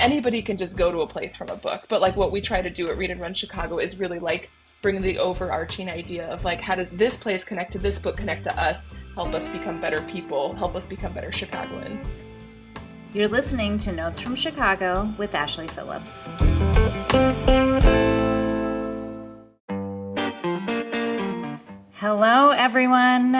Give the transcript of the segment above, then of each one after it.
anybody can just go to a place from a book, but like what we try to do at Read and Run Chicago is really like bring the overarching idea of like, how does this place connect to this book, connect to us, help us become better people, help us become better Chicagoans. You're listening to Notes from Chicago with Ashley Phillips. Hello, everyone.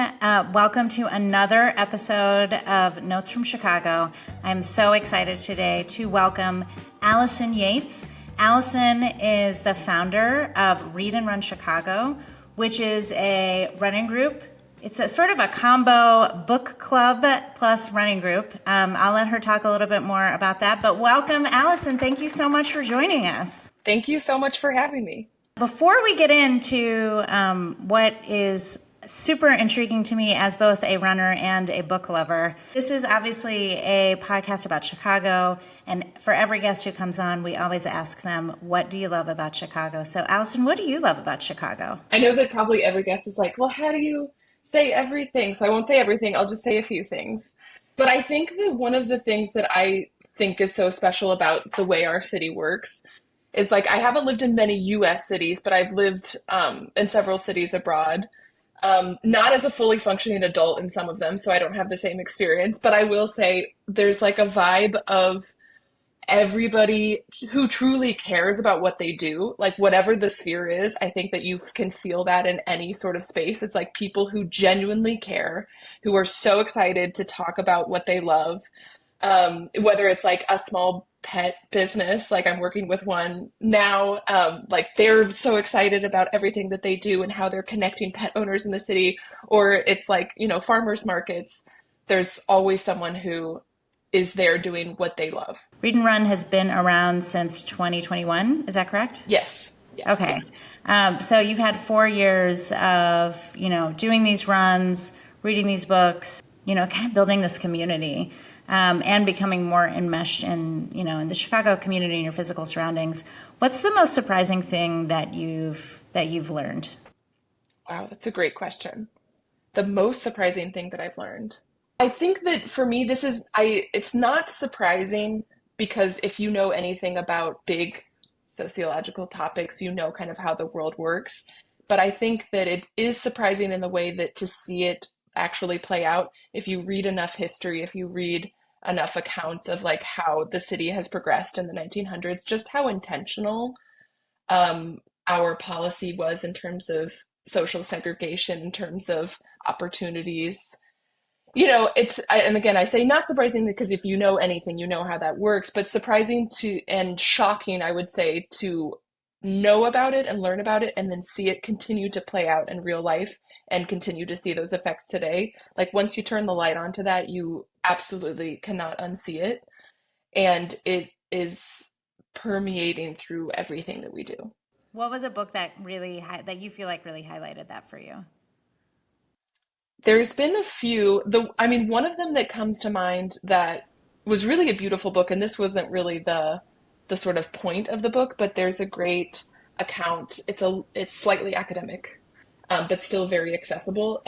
Welcome to another episode of Notes from Chicago. I'm so excited today to welcome Allison Yates. Allison is the founder of Read and Run Chicago, which is a running group. It's a sort of a combo book club plus running group. I'll let her talk a little bit more about that. But welcome, Allison. Thank you so much for joining us. Thank you so much for having me. Before we get into what is super intriguing to me as both a runner and a book lover, this is obviously a podcast about Chicago. And for every guest who comes on, we always ask them, what do you love about Chicago? So Allison, what do you love about Chicago? I know that probably every guest is like, well, how do you say everything? So I won't say everything. I'll just say a few things. But I think that one of the things that I think is so special about the way our city works is like, I haven't lived in many U.S. cities, but I've lived in several cities abroad, not as a fully functioning adult in some of them, so I don't have the same experience. But I will say there's like a vibe of everybody who truly cares about what they do, like whatever the sphere is. I think that you can feel that in any sort of space. It's like people who genuinely care, who are so excited to talk about what they love, whether it's like a small pet business, like I'm working with one now, like they're so excited about everything that they do and how they're connecting pet owners in the city, or it's like, you know, farmers markets. There's always someone who is there doing what they love. Read and Run has been around since 2021. Is that correct? Yes. Yeah. Okay. So you've had 4 years of, you know, doing these runs, reading these books, you know, kind of building this community. And becoming more enmeshed in, you know, in the Chicago community and your physical surroundings. What's the most surprising thing that you've learned? Wow, that's a great question. The most surprising thing that I've learned. I think that for me, it's not surprising because if you know anything about big sociological topics, you know kind of how the world works. But I think that it is surprising in the way that to see it actually play out, if you read enough history, if you read enough accounts of like how the city has progressed in the 1900s, just how intentional our policy was in terms of social segregation, in terms of opportunities. You know, and again, I say not surprising because if you know anything, you know how that works, but surprising and shocking, I would say, to know about it and learn about it and then see it continue to play out in real life and continue to see those effects today. Like once you turn the light onto that, you absolutely cannot unsee it. And it is permeating through everything that we do. What was a book that that you feel like really highlighted that for you? There's been a few. One of them that comes to mind that was really a beautiful book, and this wasn't really the sort of point of the book, but there's a great account. It's slightly academic, but still very accessible.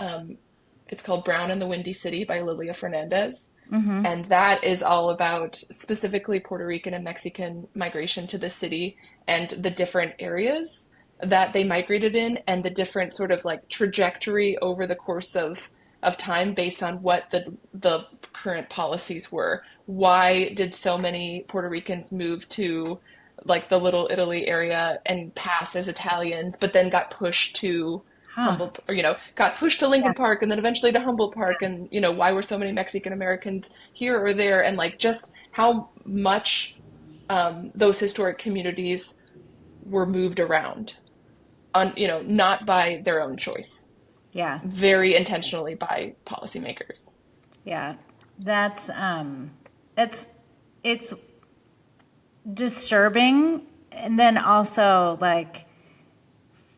It's called Brown in the Windy City by Lilia Fernandez. Mm-hmm. And that is all about specifically Puerto Rican and Mexican migration to the city and the different areas that they migrated in and the different sort of like trajectory over the course of time based on what the current policies were. Why did so many Puerto Ricans move to like the Little Italy area and pass as Italians, but then got pushed to got pushed to Lincoln Park and then eventually to Humboldt Park, and you know, why were so many Mexican Americans here or there, and like just how much those historic communities were moved around not by their own choice. Yeah. Very intentionally by policymakers. Yeah. That's it's disturbing. And then also like,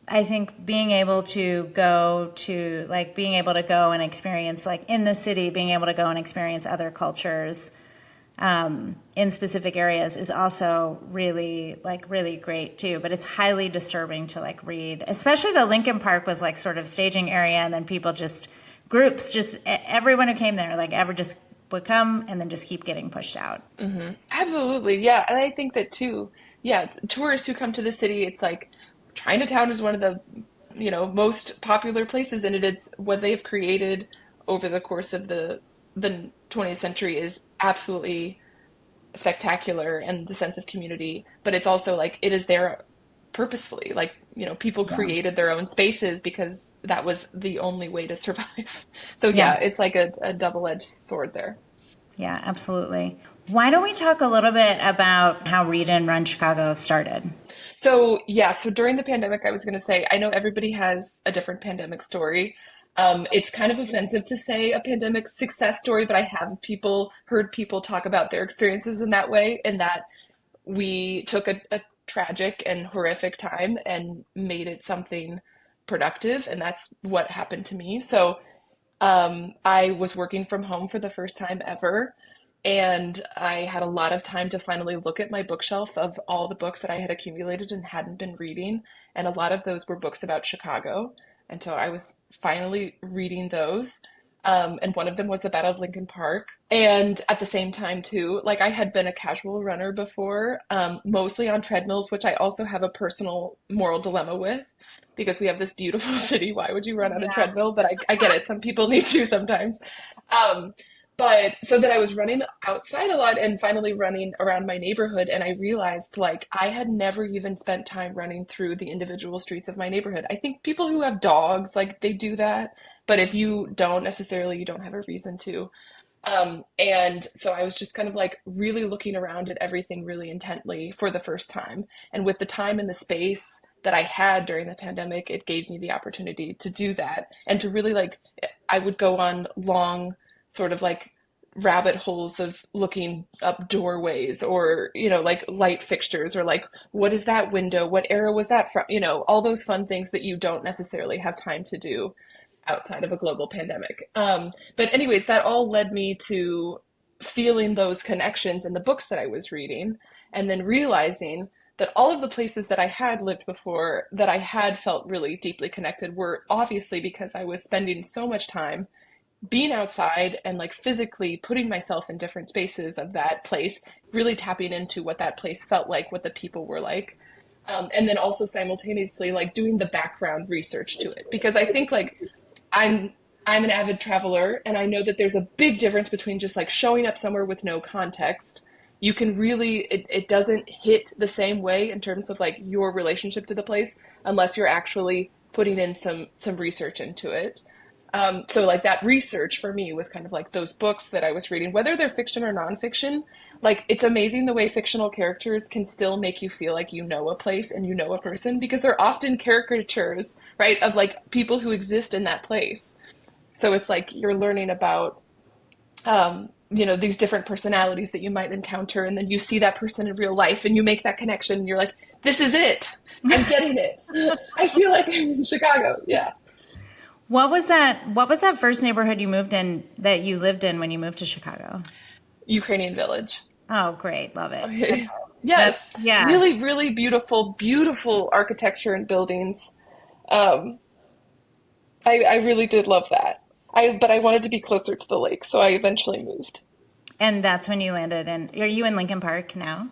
I think being able to go and experience like in the city, being able to go and experience other cultures in specific areas is also really great too. But it's highly disturbing to like read, especially the Lincoln Park was like sort of staging area, and then people just everyone who came there like ever just would come and then just keep getting pushed out. Absolutely. Yeah. And I think that too, yeah, tourists who come to the city, it's like Chinatown is one of the, most popular places, and it is what they've created over the course of the 20th century is absolutely spectacular, and the sense of community, but it's also like it is there purposefully. Like, people Yeah. created their own spaces because that was the only way to survive. So Yeah. yeah, it's like a double-edged sword there. Yeah, absolutely. Why don't we talk a little bit about how Read and Run Chicago started? So yeah, so during the pandemic, I was going to say, I know everybody has a different pandemic story. It's kind of offensive to say a pandemic success story, but I have heard people talk about their experiences in that way, and that we took a tragic and horrific time and made it something productive, and that's what happened to me. So I was working from home for the first time ever, and I had a lot of time to finally look at my bookshelf of all the books that I had accumulated and hadn't been reading. And a lot of those were books about Chicago. And so I was finally reading those. And one of them was The Battle of Lincoln Park. And at the same time, too, like I had been a casual runner before, mostly on treadmills, which I also have a personal moral dilemma with because we have this beautiful city. Why would you run on a Yeah. treadmill? But I get it. Some people need to sometimes. Um, but so that I was running outside a lot and finally running around my neighborhood. And I realized like I had never even spent time running through the individual streets of my neighborhood. I think people who have dogs, like they do that. But if you don't necessarily, you don't have a reason to. And so I was just kind of like really looking around at everything really intently for the first time. And with the time and the space that I had during the pandemic, it gave me the opportunity to do that and to really like, I would go on long sort of like rabbit holes of looking up doorways or, like light fixtures or like, what is that window? What era was that from? All those fun things that you don't necessarily have time to do outside of a global pandemic. But anyways, that all led me to feeling those connections in the books that I was reading, and then realizing that all of the places that I had lived before that I had felt really deeply connected were obviously because I was spending so much time being outside and like physically putting myself in different spaces of that place, really tapping into what that place felt like, what the people were like. And then also simultaneously like doing the background research to it because I think like I'm I'm an avid traveler and I know that there's a big difference between just like showing up somewhere with no context. You can really it doesn't hit the same way in terms of like your relationship to the place unless you're actually putting in some research into it. So like that research for me was kind of like those books that I was reading, whether they're fiction or nonfiction. Like it's amazing the way fictional characters can still make you feel like you know a place and you know a person because they're often caricatures, right, of like people who exist in that place. So it's like you're learning about these different personalities that you might encounter, and then you see that person in real life and you make that connection and you're like, this is it. I'm getting it. I feel like I'm in Chicago. Yeah. What was that first neighborhood you moved in that you lived in when you moved to Chicago? Ukrainian village. Oh, great. Love it. Okay. Okay. That's Yes. yeah. Really, really beautiful, beautiful architecture and buildings. Um, I really did love that. But I wanted to be closer to the lake, so I eventually moved. And that's when you landed in, are you in Lincoln Park now?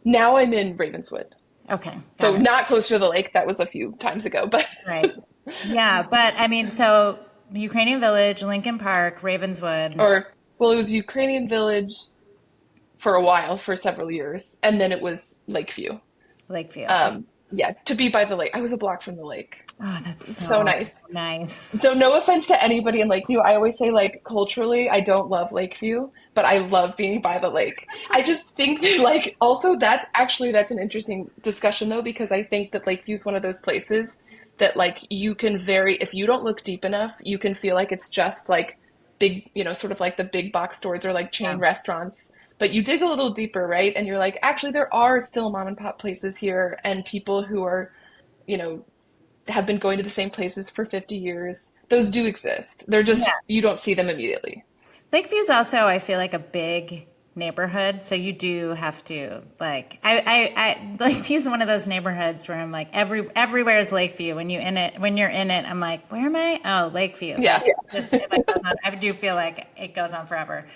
Now I'm in Ravenswood. Okay, got So it. not closer to the lake. That was a few times ago, but Right. Yeah, but I mean, so Ukrainian Village, Lincoln Park, Ravenswood, or well, it was Ukrainian Village for a while, for several years, and then it was Lakeview. Lakeview. Okay. Yeah, to be by the lake. I was a block from the lake. Oh, that's So so nice. nice. So no offense to anybody in Lakeview. I always say like culturally, I don't love Lakeview, but I love being by the lake. I just think like also that's an interesting discussion though, because I think that Lakeview is one of those places that like you can very if you don't look deep enough, you can feel like it's just like big, sort of like the big box stores or like chain Yeah. restaurants. But you dig a little deeper, right? And you're like, actually there are still mom and pop places here and people who are, you know, have been going to the same places for 50 years. Those do exist. They're just, Yeah. you don't see them immediately. Lakeview's also, I feel like, a big, neighborhood, so you do have to like I Lakeview is one of those neighborhoods where I'm like everywhere is Lakeview. When you're in it, I'm like, where am I? Oh, Lakeview. Yeah. Like just it like goes on. I do feel like it goes on forever.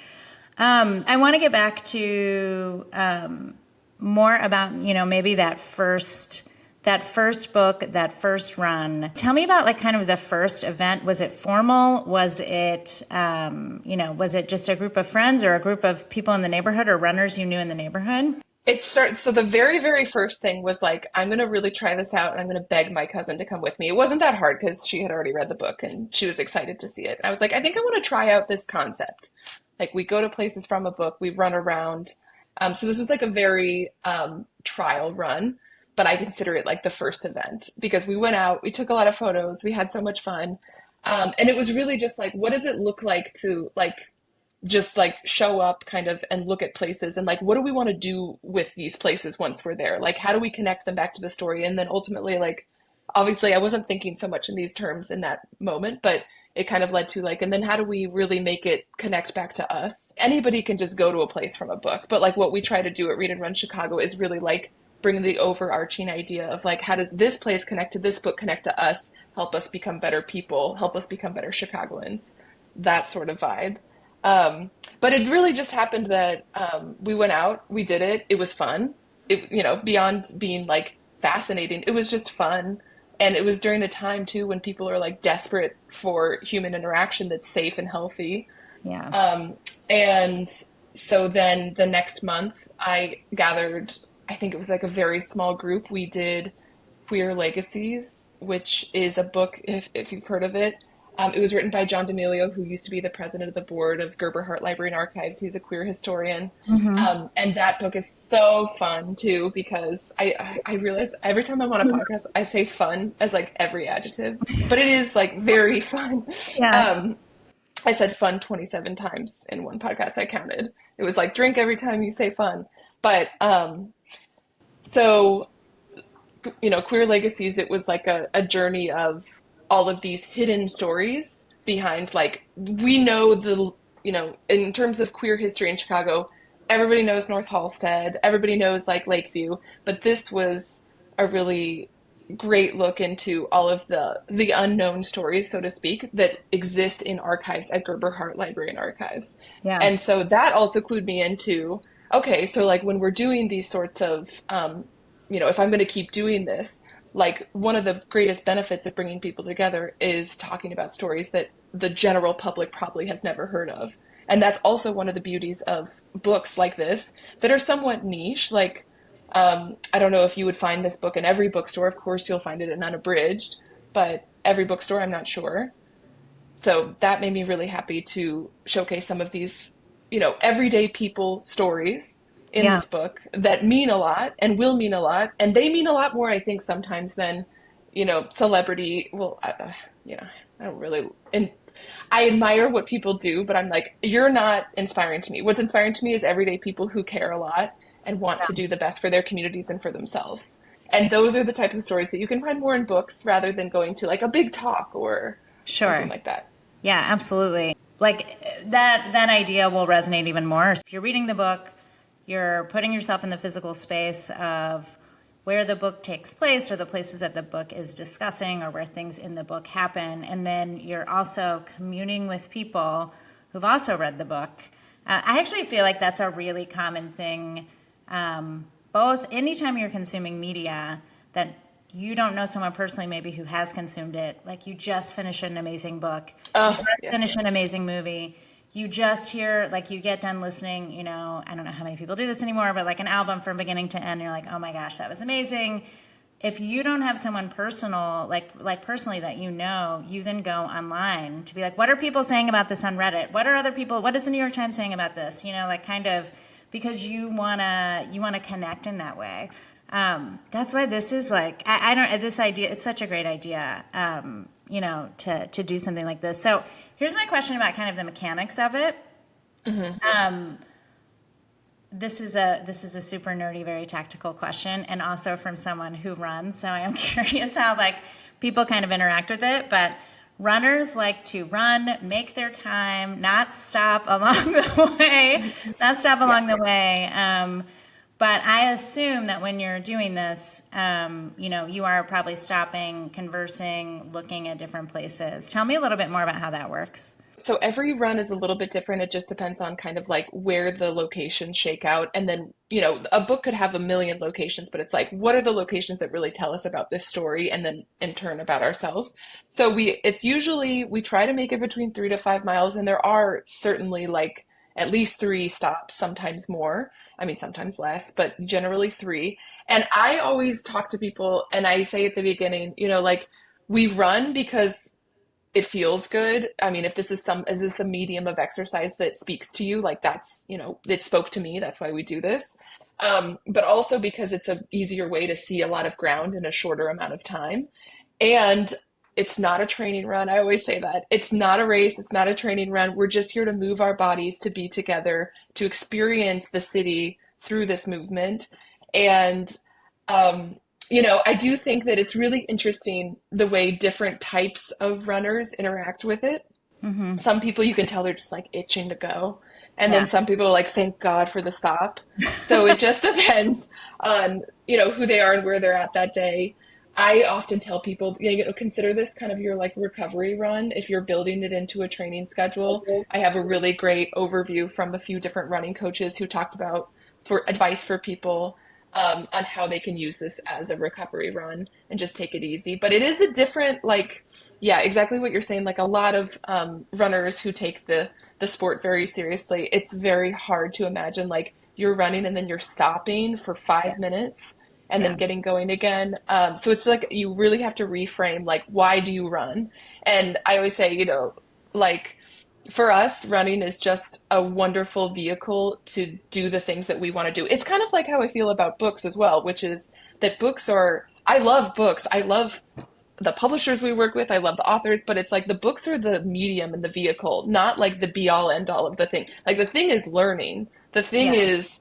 I want to get back to more about, maybe that first book, that first run. Tell me about like kind of the first event. Was it formal? Was it, was it just a group of friends or a group of people in the neighborhood or runners you knew in the neighborhood? It starts, so the very, very first thing was like, I'm going to really try this out and I'm going to beg my cousin to come with me. It wasn't that hard because she had already read the book and she was excited to see it. I was like, I think I want to try out this concept. Like, we go to places from a book, we run around. So this was like a very trial run, but I consider it like the first event because we went out, we took a lot of photos, we had so much fun. And it was really just like, what does it look like to like just like show up kind of and look at places and like what do we want to do with these places once we're there, like how do we connect them back to the story, and then ultimately like obviously I wasn't thinking so much in these terms in that moment, but it kind of led to like, and then how do we really make it connect back to us? Anybody can just go to a place from a book, but like what we try to do at Read and Run Chicago is really like bring the overarching idea of like, how does this place connect to this book, connect to us, help us become better people, help us become better Chicagoans, that sort of vibe. But it really just happened that we went out, we did it, it was fun. It, beyond being like fascinating, it was just fun. And it was during a time too when people are like desperate for human interaction that's safe and healthy. Yeah. And so then the next month, I gathered, I think it was like a very small group. We did Queer Legacies, which is a book, if you've heard of it. It was written by John D'Amelio, who used to be the president of the board of Gerber Hart Library and Archives. He's a queer historian. And that book is so fun, too, because I realize every time I'm on a podcast, I say fun as like every adjective, but it is like very fun. Yeah. I said fun 27 times in one podcast I counted. It was like drink every time you say fun. But so, Queer Legacies, it was like a journey of all of these hidden stories behind, like, we know in terms of queer history in Chicago, everybody knows North Halsted, everybody knows like Lakeview, but this was a really great look into all of the unknown stories, so to speak, that exist in archives at Gerber Hart Library and Archives. Yeah. And so that also clued me into, okay, so like when we're doing these sorts of, if I'm going to keep doing this, like one of the greatest benefits of bringing people together is talking about stories that the general public probably has never heard of. And that's also one of the beauties of books like this that are somewhat niche. Like, I don't know if you would find this book in every bookstore. Of course, you'll find it in Unabridged, but every bookstore, I'm not sure. So that made me really happy to showcase some of these, everyday people stories in Yeah. this book that mean a lot and will mean a lot. And they mean a lot more, I think, sometimes than, celebrity. Well, I don't really, and I admire what people do, but I'm like, you're not inspiring to me. What's inspiring to me is everyday people who care a lot and want to do the best for their communities and for themselves. And those are the types of stories that you can find more in books rather than going to like a big talk or something Sure. like that. Yeah, absolutely. Like that idea will resonate even more. If you're reading the book, you're putting yourself in the physical space of where the book takes place or the places that the book is discussing or where things in the book happen. And then you're also communing with people who've also read the book. I actually feel like that's a really common thing, both anytime you're consuming media that you don't know someone personally maybe who has consumed it. Like you just finished an amazing book, you Oh, just yes. finished an amazing movie. You just hear, like you get done listening, I don't know how many people do this anymore, but like an album from beginning to end, you're like, oh my gosh, that was amazing. If you don't have someone personal, like personally that you then go online to be like, what are people saying about this on Reddit? What is the New York Times saying about this? Like kind of, because you wanna connect in that way. That's why this is like, I don't, this idea, it's such a great idea, to do something like this. So here's my question about kind of the mechanics of it. This is a super nerdy, very tactical question, and also from someone who runs. So I'm curious how like people kind of interact with it. But runners like to run, make their time, not stop along the way, not stop Yeah. along the way. But I assume that when you're doing this, you are probably stopping, conversing, looking at different places. Tell me a little bit more about how that works. So every run is a little bit different. It just depends on kind of like where the locations shake out. And then, a book could have a million locations, but it's like, what are the locations that really tell us about this story and then in turn about ourselves? So it's usually, we try to make it between 3 to 5 miles, and there are certainly like at least three stops, sometimes more. I mean, sometimes less, but generally three. And I always talk to people and I say at the beginning, like, we run because it feels good. I mean, if is this a medium of exercise that speaks to you? Like that's, it spoke to me. That's why we do this. But also because it's an easier way to see a lot of ground in a shorter amount of time. And it's not a training run. I always say that. It's not a race. It's not a training run. We're just here to move our bodies, to be together, to experience the city through this movement. And um, I do think that it's really interesting the way different types of runners interact with it. Some people you can tell they're just like itching to go. And Yeah. then some people are like, thank God for the stop. So it just depends on, who they are and where they're at that day. I often tell people, consider this kind of your like recovery run if you're building it into a training schedule. I have a really great overview from a few different running coaches who talked about for advice for people on how they can use this as a recovery run and just take it easy. But it is a different, like, yeah, exactly what you're saying. Like a lot of runners who take the sport very seriously, it's very hard to imagine like you're running and then you're stopping for 5 minutes and Yeah. then getting going again. So it's like you really have to reframe, like, why do you run? And I always say, like, for us, running is just a wonderful vehicle to do the things that we want to do. It's kind of like how I feel about books as well, which is that I love books. I love the publishers we work with. I love the authors, but it's like the books are the medium and the vehicle, not like the be all end all of the thing. Like the thing is learning, the thing Yeah. is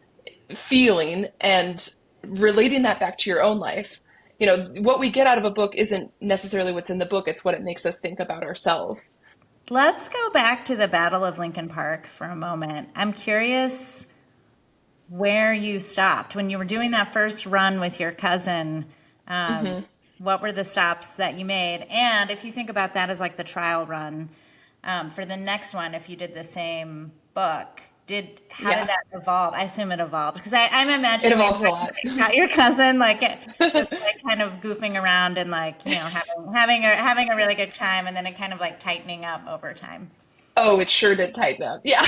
feeling and relating that back to your own life. What we get out of a book isn't necessarily what's in the book, it's what it makes us think about ourselves. Let's go back to the Battle of Lincoln Park for a moment. I'm curious where you stopped when you were doing that first run with your cousin. Um, Hmm. what were the stops that you made? And if you think about that as like the trial run for the next one, if you did the same book, how did Yeah, that evolve? I assume it evolved because I'm it imagining evolves a lot. your cousin like just like kind of goofing around and like having a really good time, and then it kind of like tightening up over time. Oh, it sure did tighten up. Yeah.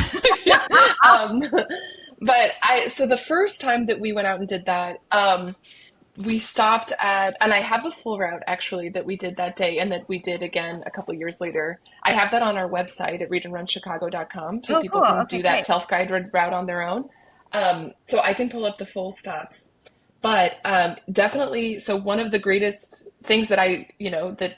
um, but so the first time that we went out and did that, we stopped and I have the full route actually that we did that day and that we did again a couple years later. I have that on our website at readandrunchicago.com so Oh, people cool. can Okay, do that great. self-guided route on their own. So I can pull up the full stops. But definitely, so one of the greatest things that that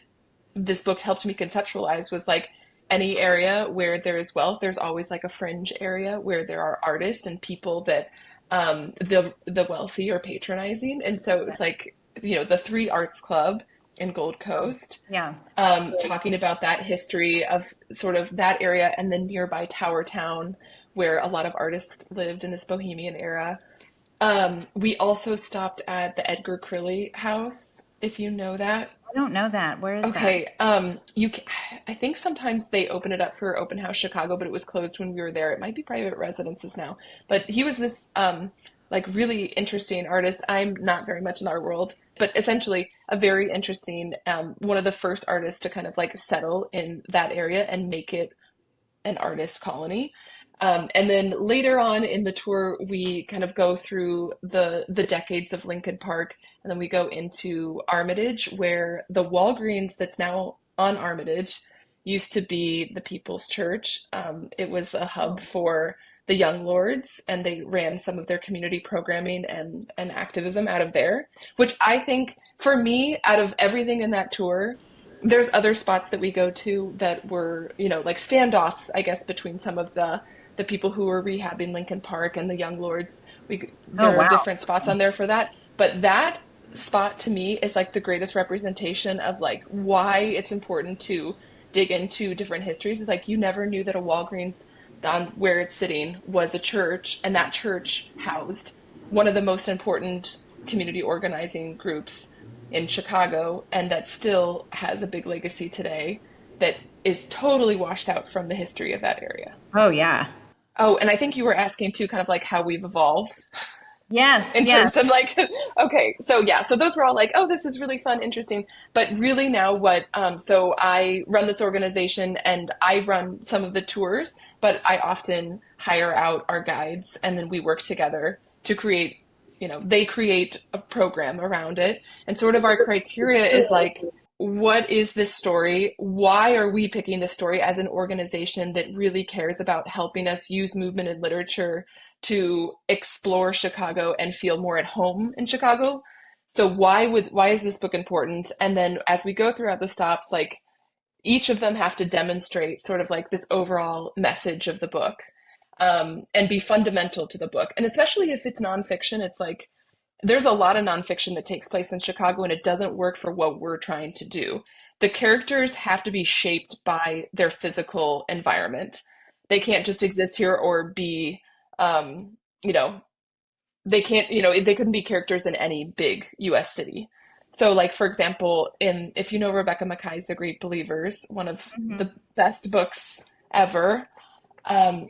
this book helped me conceptualize was like any area where there is wealth, there's always like a fringe area where there are artists and people that the wealthy are patronizing. And so it was like, the Three Arts Club in Gold Coast, Yeah. talking about that history of sort of that area and then nearby Tower Town where a lot of artists lived in this bohemian era. We also stopped at the Edgar Crilly house, if you know that. I don't know that. Where is that? Okay, I think sometimes they open it up for Open House Chicago, but it was closed when we were there. It might be private residences now. But he was this like really interesting artist. I'm not very much in the art world, but essentially a very interesting one of the first artists to kind of like settle in that area and make it an artist colony. And then later on in the tour, we kind of go through the decades of Lincoln Park, and then we go into Armitage, where the Walgreens that's now on Armitage used to be the People's Church. It was a hub Oh, for the Young Lords, and they ran some of their community programming and activism out of there, which I think, for me, out of everything in that tour, there's other spots that we go to that were, like standoffs, I guess, between some of the people who were rehabbing Lincoln Park and the Young Lords. oh There are wow. different spots on there for that, but that spot to me is like the greatest representation of like why it's important to dig into different histories is like you never knew that a Walgreens on where it's sitting was a church, and that church housed one of the most important community organizing groups in Chicago, and that still has a big legacy today that is totally washed out from the history of that area. Oh, yeah. Oh, and I think you were asking too, kind of like how we've evolved Yes, in yes. terms of like, okay, so yeah, so those were all like, oh, this is really fun, interesting. But really now so I run this organization and I run some of the tours, but I often hire out our guides and then we work together to create, they create a program around it. And sort of our criteria is like, what is this story? Why are we picking this story as an organization that really cares about helping us use movement and literature to explore Chicago and feel more at home in Chicago? So why is this book important? And then as we go throughout the stops, like each of them have to demonstrate sort of like this overall message of the book, and be fundamental to the book. And especially if it's nonfiction, it's like there's a lot of nonfiction that takes place in Chicago and it doesn't work for what we're trying to do. The characters have to be shaped by their physical environment. They can't just exist here or be, um, you know, they can't, they couldn't be characters in any big US city. So, like, for example, if you know Rebecca Mackay's The Great Believers, one of Mhm. the best books ever,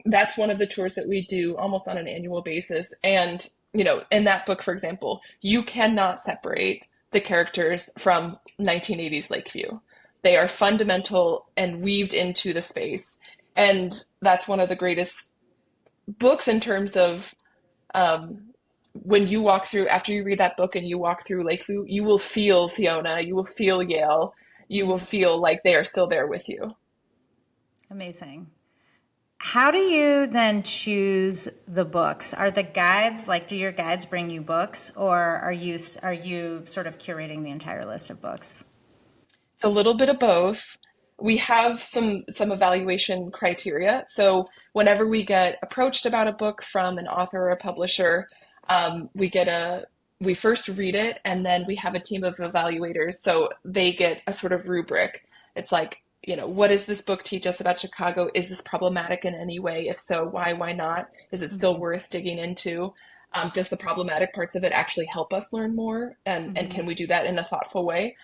that's one of the tours that we do almost on an annual basis. And, in that book, for example, you cannot separate the characters from 1980s Lakeview. They are fundamental and weaved into the space. And that's one of the greatest books in terms of, when you walk through, after you read that book and you walk through Lakeview, you will feel Fiona, you will feel Yale, you will Mhm. feel like they are still there with you. Amazing. How do you then choose the books? Are the guides like do your guides bring you books or are you sort of curating the entire list of books? It's a little bit of both. We have some evaluation criteria. So whenever we get approached about a book from an author or a publisher, we first read it and then we have a team of evaluators. So they get a sort of rubric. It's like, what does this book teach us about Chicago? Is this problematic in any way? If so, why? Why not? Is it still Mhm. worth digging into? Does the problematic parts of it actually help us learn more? And Mhm. can we do that in a thoughtful way?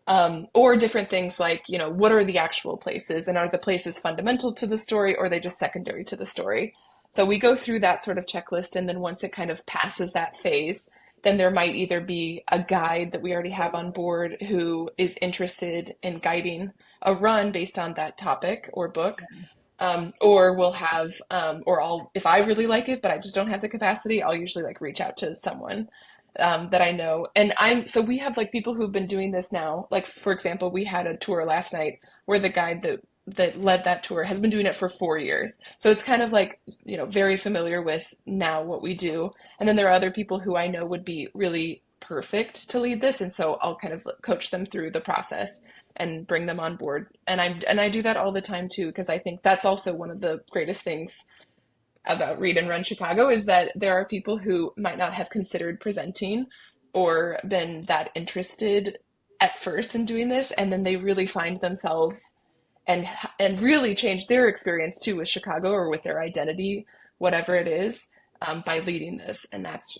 Or different things like, what are the actual places and are the places fundamental to the story or are they just secondary to the story? So we go through that sort of checklist, and then once it kind of passes that phase, then there might either be a guide that we already have on board who is interested in guiding a run based on that topic or book. Or we'll have, or I'll, if I really like it, but I just don't have the capacity, I'll usually like reach out to someone that I know. And so we have like people who've been doing this now. Like, for example, we had a tour last night where the guide that led that tour has been doing it for 4 years. So it's kind of like, very familiar with now what we do. And then there are other people who I know would be really perfect to lead this. And so I'll kind of coach them through the process and bring them on board. And I do that all the time too, because I think that's also one of the greatest things about Read and Run Chicago is that there are people who might not have considered presenting or been that interested at first in doing this, and then they really find themselves and and really change their experience too with Chicago or with their identity, whatever it is, by leading this, and that's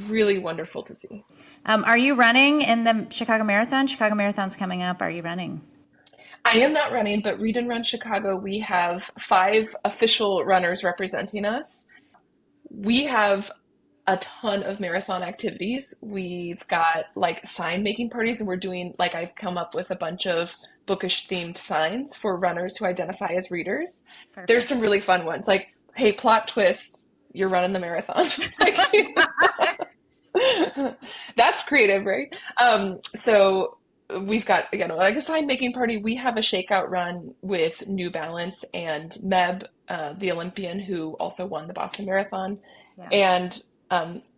really wonderful to see. Are you running in the Chicago Marathon? Chicago Marathon's coming up. Are you running? I am not running, but Read and Run Chicago, we have 5 official runners representing us. We have a ton of marathon activities. We've got like sign making parties, and we're doing like I've come up with a bunch of bookish themed signs for runners who identify as readers. There's some Perfect. really fun ones like, hey, plot twist, you're running the marathon. Like, that's creative, right? So we've got, again, like a sign making party. We have a shakeout run with New Balance and Meb, the Olympian who also won the Boston Marathon. Yeah. And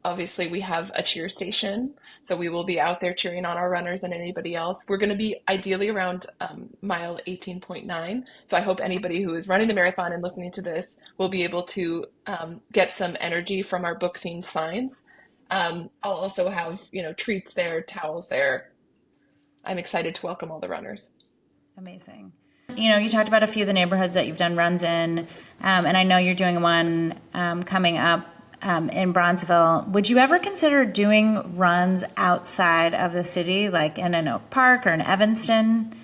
obviously, we have a cheer station. So we will be out there cheering on our runners and anybody else. We're going to be ideally around mile 18.9. So I hope anybody who is running the marathon and listening to this will be able to get some energy from our book themed signs. I'll also have, treats there, towels there. I'm excited to welcome all the runners. Amazing. You talked about a few of the neighborhoods that you've done runs in, and I know you're doing one coming up in Bronzeville. Would you ever consider doing runs outside of the city, like in an Oak Park or in Evanston?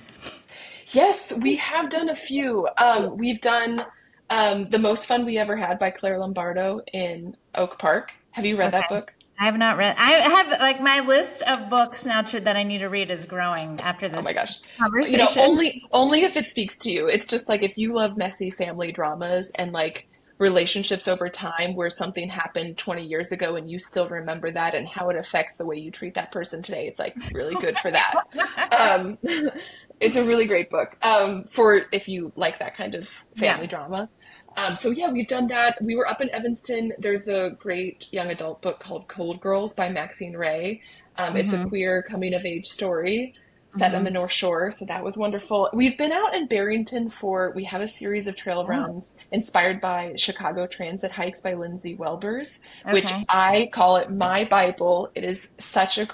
Yes, we have done a few. We've done The Most Fun We Ever Had by Claire Lombardo in Oak Park. Have you read that Okay. book? I have not read. I have like my list of books now that I need to read is growing after Oh my this gosh. conversation. Only if it speaks to you. It's just like if you love messy family dramas and like relationships over time where something happened 20 years ago and you still remember that and how it affects the way you treat that person today, it's like really good for that. Um, it's a really great book for if you like that kind of Yeah. family drama. So yeah, we've done that. We were up in Evanston. There's a great young adult book called Cold Girls by Maxine Ray. It's a Hmm. queer coming of age story set on the Hmm. North Shore, so that was wonderful. We've been out in Barrington we have a series of trail Oh, runs inspired by Chicago Transit Hikes by Lindsay Welbers, which okay. I call it my Bible. It is such a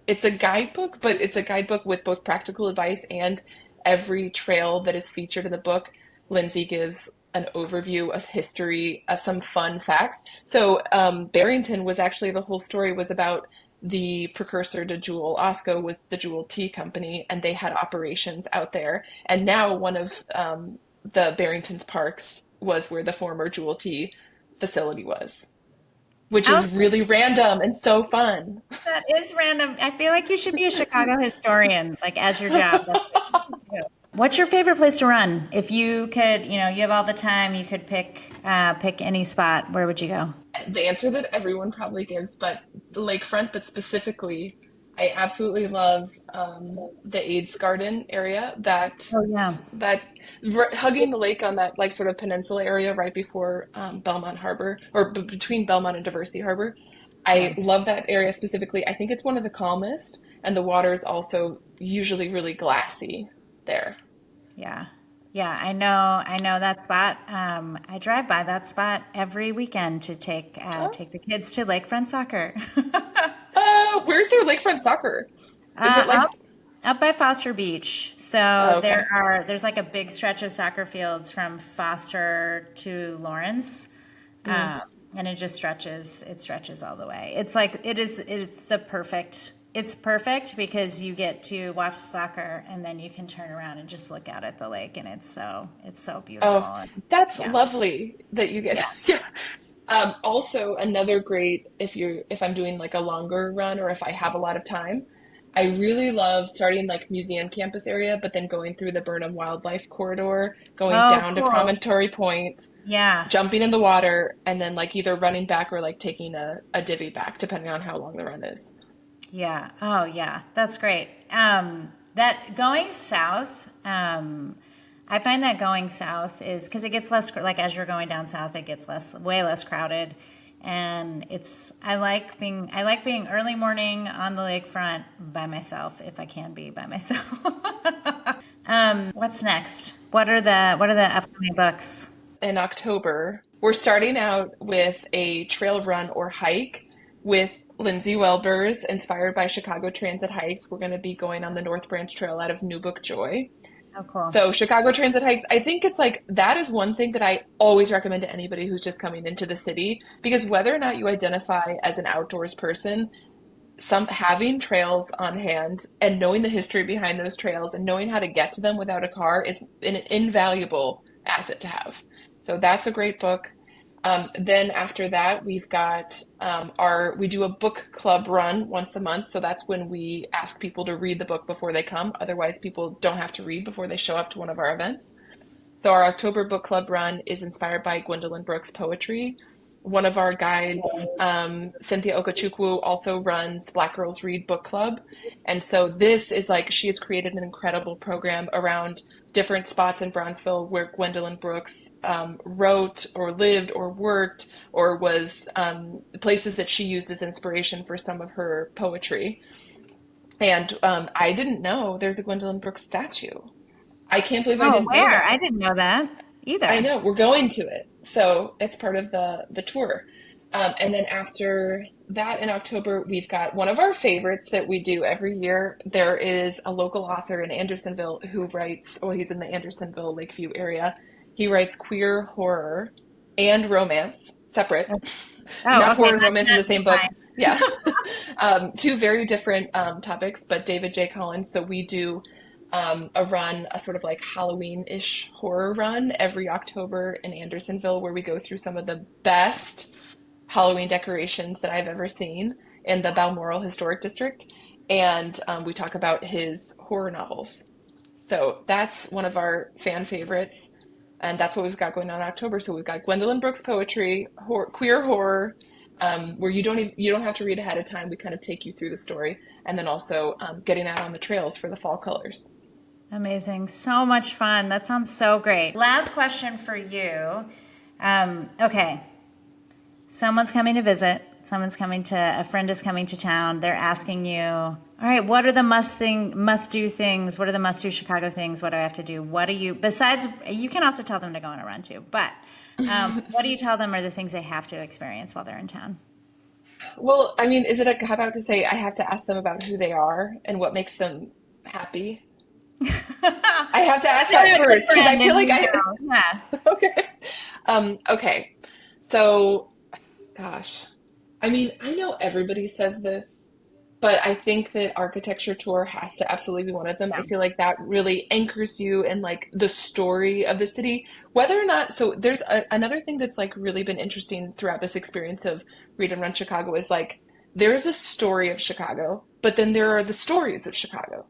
it's a guidebook, but it's a guidebook with both practical advice and every trail that is featured in the book. Lindsay gives an overview of history, some fun facts. So Barrington was actually the whole story was about the precursor to Jewel Osco was the Jewel Tea Company, and they had operations out there. And now one of the Barrington's parks was where the former Jewel Tea facility was, which is Allison, really random and so fun. that is random. I feel like you should be a Chicago historian, like as your job. That's what you should do. What's your favorite place to run? If you could, you have all the time, you could pick any spot. Where would you go? The answer that everyone probably gives, but the lakefront, but specifically, I absolutely love the AIDS Garden area. Oh yeah. Hugging the lake on that like sort of peninsula area right before Belmont Harbor or between Belmont and Diversey Harbor. I Right. love that area specifically. I think it's one of the calmest, and the water is also usually really glassy there. Yeah. Yeah, I know that spot. I drive by that spot every weekend to Oh, take the kids to lakefront soccer. where's their lakefront soccer? Is it Up like? up by Foster Beach. Oh, So okay. there's like a big stretch of soccer fields from Foster to Lawrence. Mm. Um, and it stretches all the way. It's perfect because you get to watch soccer and then you can turn around and just look out at the lake and it's so beautiful. Oh, And that's yeah. lovely that you get. Yeah. Yeah. Also, another great if I'm doing like a longer run or if I have a lot of time, I really love starting like museum campus area, but then going through the Burnham Wildlife Corridor, going Oh, down to cool. Promontory Point, Yeah. jumping in the water, and then like either running back or like taking a divvy back, depending on how long the run is. Yeah. Oh, yeah. That's great. That going south, I find that going south is because it gets less, like as you're going down south, it gets way less crowded. And I like being early morning on the lakefront by myself if I can be by myself. What's next? What are the upcoming books? In October, we're starting out with a trail run or hike with Lindsay Welbers, inspired by Chicago Transit Hikes. We're going to be going on the North Branch Trail out of New Book Joy. Oh, cool. So, Chicago Transit Hikes, I think it's like that is one thing that I always recommend to anybody who's just coming into the city because whether or not you identify as an outdoors person, some having trails on hand and knowing the history behind those trails and knowing how to get to them without a car is an invaluable asset to have. So that's a great book. Then after that, we've got we do a book club run once a month. So that's when we ask people to read the book before they come. Otherwise, people don't have to read before they show up to one of our events. So our October book club run is inspired by Gwendolyn Brooks' poetry. One of our guides, Cynthia Okachukwu, also runs Black Girls Read Book Club. And so this is like she has created an incredible program around different spots in Bronzeville where Gwendolyn Brooks wrote or lived or worked or was places that she used as inspiration for some of her poetry. And I didn't know there's a Gwendolyn Brooks statue. I can't believe I Oh, didn't know where? I that. didn't know that I either. know we're going to it, so it's part of the tour. And then after that in October, we've got one of our favorites that we do every year. There is a local author in Andersonville who writes, well, he's in the Andersonville, Lakeview area. He writes queer horror and romance, separate, Oh, not okay, horror and romance in not the same book. combined. Yeah. Two very different topics, but David J. Collins. So we do a run, a sort of like Halloween-ish horror run every October in Andersonville, where we go through some of the best Halloween decorations that I've ever seen in the Balmoral Historic District. And we talk about his horror novels. So that's one of our fan favorites. And that's what we've got going on in October. So we've got Gwendolyn Brooks poetry, queer horror, where you don't have to read ahead of time. We kind of take you through the story, and then also getting out on the trails for the fall colors. Amazing. So much fun. That sounds so great. Last question for you. Okay. Someone's coming to visit. A friend is coming to town. They're asking you, all right, what are the must do things? What are the must do Chicago things? What do I have to do? Besides, you can also tell them to go on a run too, but what do you tell them are the things they have to experience while they're in town? Well, I mean, is it a cop out to say I have to ask them about who they are and what makes them happy? I have to ask that They're the first because I friend feel and like you I. know. Yeah. Okay. Okay. So, gosh, I mean, I know everybody says this, but I think that architecture tour has to absolutely be one of them. I feel like that really anchors you in like the story of the city, whether or not. So there's another thing that's like really been interesting throughout this experience of Read and Run Chicago is like there's a story of Chicago, but then there are the stories of Chicago.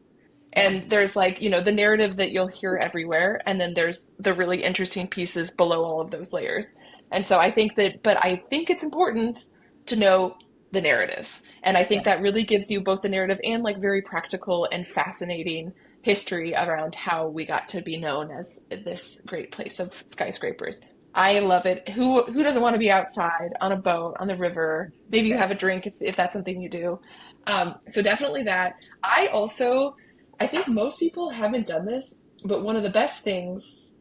Yeah. And there's like, the narrative that you'll hear everywhere. And then there's the really interesting pieces below all of those layers. And so but I think it's important to know the narrative. And I Yeah. think that really gives you both the narrative and like very practical and fascinating history around how we got to be known as this great place of skyscrapers. I love it. Who doesn't want to be outside on a boat on the river? Maybe you Yeah. have a drink if that's something you do. So definitely that. I think most people haven't done this, but one of the best things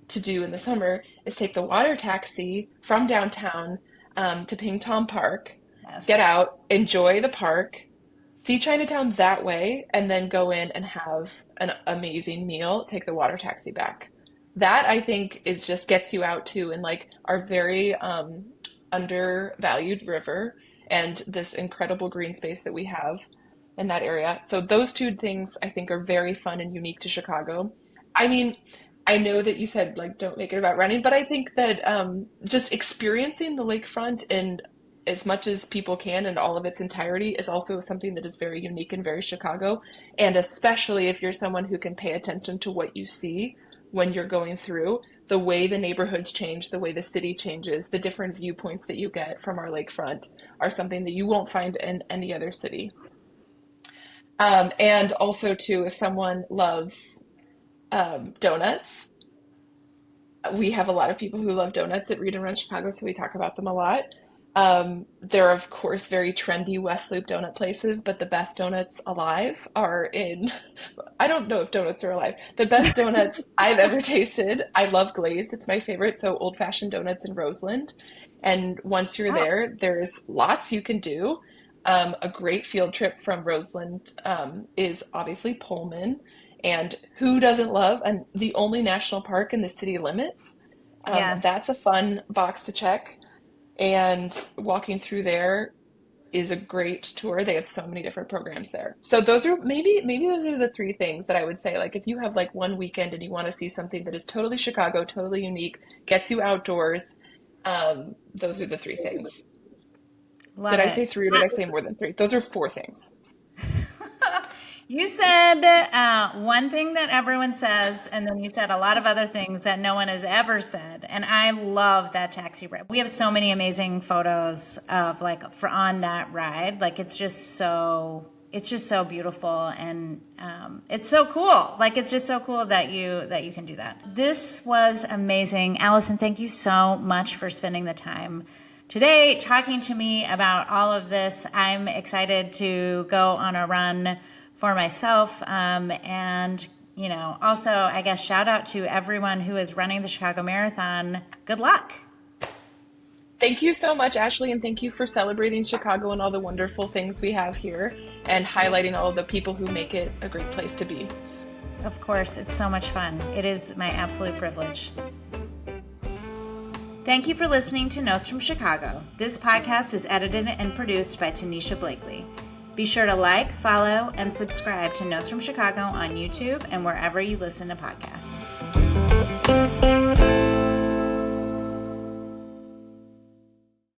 to do in the summer is take the water taxi from downtown to Ping Tom Park, get Yes. out, enjoy the park, see Chinatown that way, and then go in and have an amazing meal, take the water taxi back. That I think is just gets you out too in like our very undervalued river and this incredible green space that we have in that area. So those two things I think are very fun and unique to Chicago. I mean, I know that you said like don't make it about running, but I think that just experiencing the lakefront in as much as people can in all of its entirety is also something that is very unique and very Chicago. And especially if you're someone who can pay attention to what you see when you're going through, the way the neighborhoods change, the way the city changes, the different viewpoints that you get from our lakefront are something that you won't find in any other city. And also, too, if someone loves donuts, we have a lot of people who love donuts at Read and Run Chicago, so we talk about them a lot. There are, of course, very trendy West Loop donut places, but the best donuts alive are in, I don't know if donuts are alive. The best donuts I've ever tasted, I love glazed, it's my favorite, so old-fashioned donuts in Roseland. And once you're Oh, there, there's lots you can do. A great field trip from Roseland is obviously Pullman. And who doesn't love the only national park in the city limits? yes. That's a fun box to check. And walking through there is a great tour. They have so many different programs there. So those are maybe those are the three things that I would say. Like if you have like one weekend and you want to see something that is totally Chicago, totally unique, gets you outdoors, those are the three things. Did Love I it. say three or did I say more than three? Those are four things. You said one thing that everyone says, and then you said a lot of other things that no one has ever said. And I love that taxi ride. We have so many amazing photos of like on that ride. Like it's just so beautiful, and it's so cool. Like it's just so cool that you can do that. This was amazing, Allison. Thank you so much for spending the time today talking to me about all of this. I'm excited to go on a run for myself. And, also, I guess, shout out to everyone who is running the Chicago Marathon. Good luck. Thank you so much, Ashley, and thank you for celebrating Chicago and all the wonderful things we have here and highlighting all the people who make it a great place to be. Of course, it's so much fun. It is my absolute privilege. Thank you for listening to Notes from Chicago. This podcast is edited and produced by Tanisha Blakely. Be sure to like, follow, and subscribe to Notes from Chicago on YouTube and wherever you listen to podcasts.